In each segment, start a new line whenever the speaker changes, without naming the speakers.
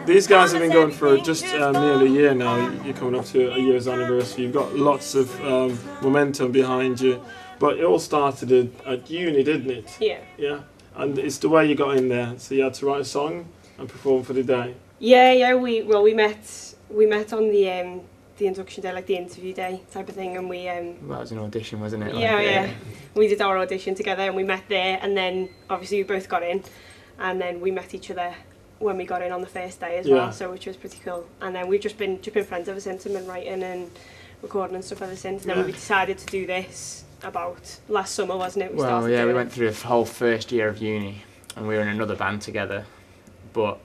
These guys have been going for just nearly a year now. You're coming up to a year's anniversary. You've got lots of momentum behind you. But it all started at uni, didn't it?
Yeah.
Yeah. And it's the way you got in there. So you had to write a song and perform for the day.
Yeah. We met on the induction day, like the interview day type of thing, and we
That was an audition, wasn't it?
Yeah. We did our audition together, and we met there, and then obviously we both got in, and then we met each other when we got in on the first day as well, so which was pretty cool. And then we've just been friends ever since, and been writing and recording and stuff ever since. And then we decided to do this about last summer, wasn't it?
We went through the whole first year of uni, and we were in another band together, but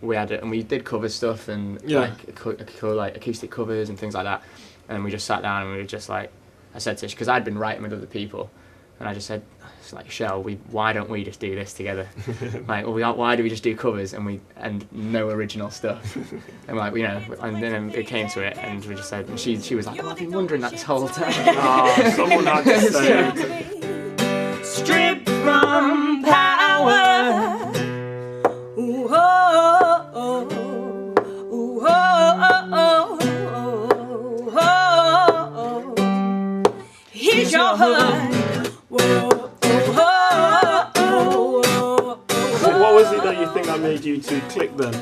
we had it, and we did cover stuff and like acoustic covers and things like that. And we just sat down and we were just like, I said to Tish, because I'd been writing with other people, and I just said, it's like, Shell, why don't we just do this together? Like, why do we just do covers and no original stuff? And like, and then it came to it, and we just said, and she was like, I've been wondering that this whole time.
Oh, someone had to say it.
Stripped from power. Ooh, oh, oh, ooh, oh, oh, oh, oh. Here's your hood.
So what was it that you think that made you two click then?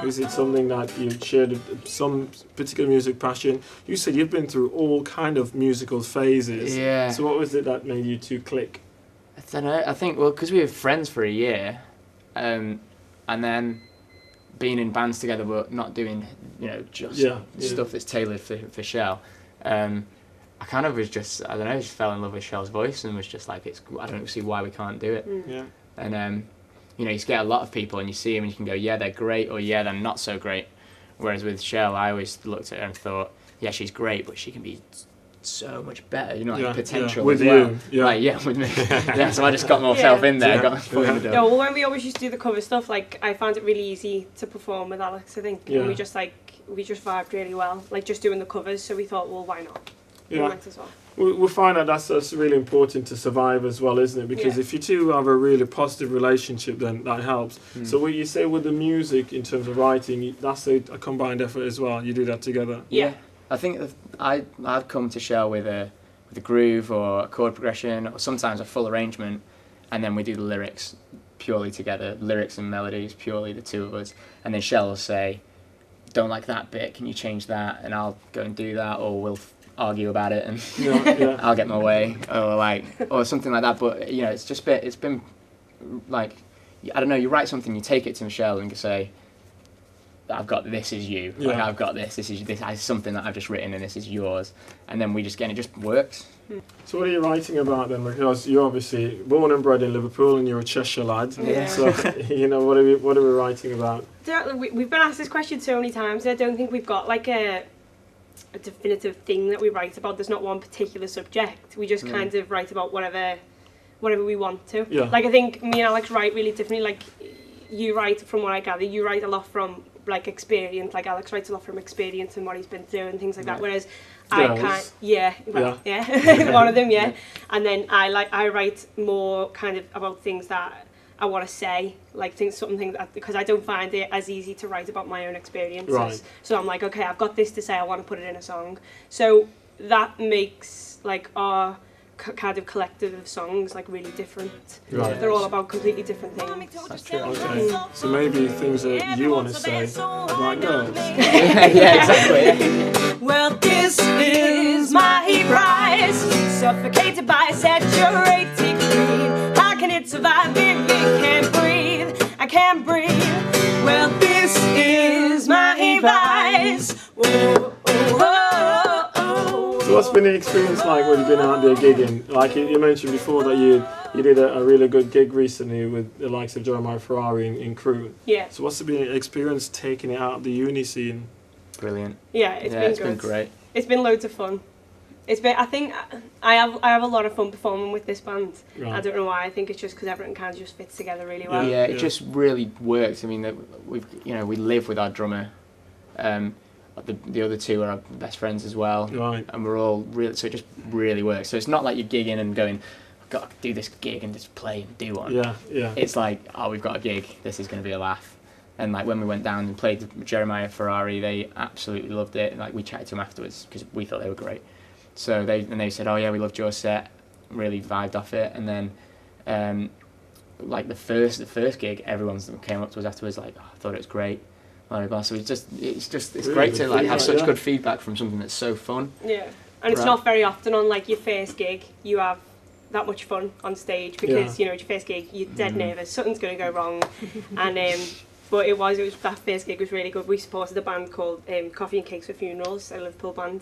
Was it something that you shared some particular music passion? You said you've been through all kind of musical phases.
Yeah.
So what was it that made you two click?
I don't know. I think, because we were friends for a year, and then being in bands together, but not doing, just stuff that's tailored for Shell. I kind of was just fell in love with Shell's voice and was just like, I don't see why we can't do it.
Yeah.
And you just get a lot of people and you see them and you can go, yeah, they're great, or yeah, they're not so great. Whereas with Shell, I always looked at her and thought, yeah, she's great, but she can be so much better, potential
with
as well.
you,
with me. So I just got myself in there, got my foot in the door.
Yeah, well, when we always used to do the cover stuff, like, I found it really easy to perform with Alex, I think. And we just vibed really well, like, just doing the covers, so we thought, well, why not?
Yeah.
Might as well.
We find that that's really important to survive as well, isn't it? Because if you two have a really positive relationship, then that helps. So what you say with the music in terms of writing, that's a combined effort as well. You do that together.
Yeah. I think I'd come to Shell with a groove or a chord progression, or sometimes a full arrangement, and then we do the lyrics purely together, lyrics and melodies, purely the two of us. And then Shell will say, don't like that bit, can you change that? And I'll go and do that, or we'll argue about it and I'll get my way, or something like that. But it's been like, I don't know, you write something, you take it to Michelle and you say, I've got this is you, like, I've got this is something that I've just written and this is yours, and then it just works.
So what are you writing about then? Because you're obviously born and bred in Liverpool and you're a Cheshire lad. So what are we writing about?
We've been asked this question so many times, and I don't think we've got like a definitive thing that we write about. There's not one particular subject. We just kind of write about whatever we want to.
Yeah.
Like, I think me and Alex write really differently. Like, you write, from what I gather, you write a lot from like experience. Like, Alex writes a lot from experience and what he's been through and things like that. Whereas I can't. One of them, And then I write more kind of about things that I want to say, like something that, because I don't find it as easy to write about my own experiences. Right. So I'm like, okay, I've got this to say, I want to put it in a song. So that makes like our kind of collective of songs like really different. Right. They're all about completely different things.
That's true.
Okay. So maybe things that you want to say about girls.
Exactly.
Well, this is my prize, suffocated by a saturated greed. How can it survive if it can't breathe? I can't breathe. Well, this is my prize. Whoa, oh, oh, oh.
So what's been the experience like when you've been out there gigging? Like you mentioned before that you did a really good gig recently with the likes of Jeremiah Ferrari in Crewe.
Yeah.
So what's been the experience taking it out of the uni scene?
Brilliant.
Yeah, it's been good.
It's been great.
It's been loads of fun. I think I have a lot of fun performing with this band. Right. I don't know why. I think it's just because everything kind of just fits together really well.
Yeah, it just really works. I mean, we live with our drummer. The other two are our best friends as well.
Right.
And we're all really, so it just really works. So it's not like you're gigging and going, got to do this gig and just play and do one.
Yeah, yeah.
It's like, oh, we've got a gig. This is going to be a laugh. And like when we went down and played with Jeremiah Ferrari, they absolutely loved it. Like we chatted to them afterwards because we thought they were great. So they said, oh yeah, we loved your set. Really vibed off it. And then like the first gig, everyone came up to us afterwards like, oh, I thought it was great. So it's
really
great to like have such good feedback from something that's so fun.
Yeah, and it's not very often on like your first gig you have that much fun on stage because you know it's your first gig, you're dead nervous, something's going to go wrong, and but it was that first gig was really good. We supported a band called Coffee and Cakes for Funerals, a Liverpool band,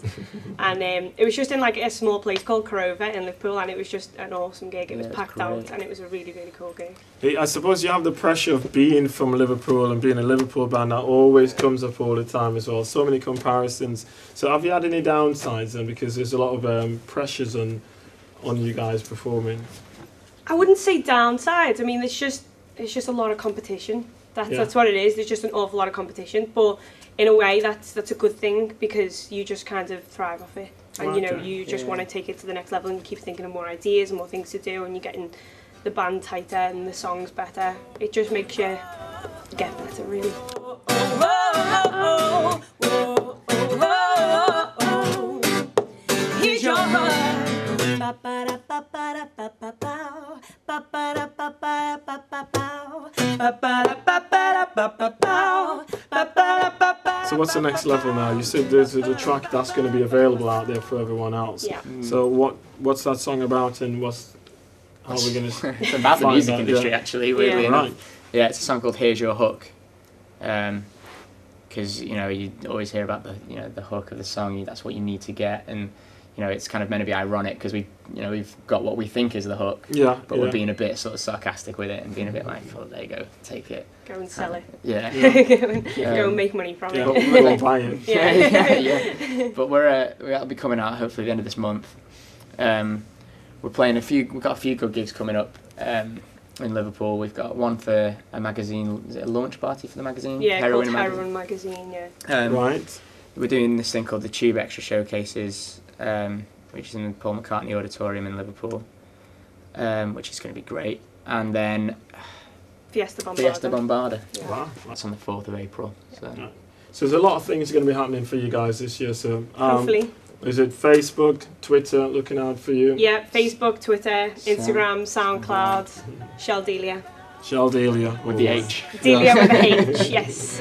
and it was just in like a small place called Corova in Liverpool, and it was just an awesome gig. It was packed out, and it was a really, really cool gig.
I suppose you have the pressure of being from Liverpool and being a Liverpool band that always comes up all the time as well. So many comparisons. So have you had any downsides then? Because there's a lot of pressures on you guys performing.
I wouldn't say downsides. I mean, it's just a lot of competition. That's what it is. There's just an awful lot of competition, but in a way that's a good thing because you just kind of thrive off it, and you know you just want to take it to the next level and you keep thinking of more ideas and more things to do, and you're getting the band tighter and the songs better. It just makes you get better, really. Here's your heart.
So what's the next level now? You said there's a track that's going to be available out there for everyone else.
Yeah.
So what's that song about, and how are we going to?
It's about the music industry, actually. Weirdly enough.
Right.
Yeah, it's a song called "Here's Your Hook," because you know you always hear about the hook of the song. That's what you need to get, and you know it's kind of meant to be ironic because we've got what we think is the hook, but we're being a bit sort of sarcastic with it and being a bit like, oh, there you go, take it,
go and sell it.
Yeah.
Go and make money from it.
Go and buy it.
Yeah. But we'll be coming out hopefully the end of this month. We're playing we've got a few good gigs coming up in Liverpool. We've got one for a magazine. Is it a launch party for the magazine?
Yeah, called Heroin Magazine. Yeah.
Right.
We're doing this thing called the Tube Extra Showcases, which is in the Paul McCartney Auditorium in Liverpool, which is going to be great. And then
Fiesta
Bombarda.
Yeah.
Wow.
That's on the 4th of April. So
there's a lot of things going to be happening for you guys this year. So
hopefully.
Is it Facebook, Twitter looking out for you?
Yeah, Facebook, Twitter, Instagram, SoundCloud, Shelldeliah.
Shelldeliah.
With the H.
Delia with the H, yes.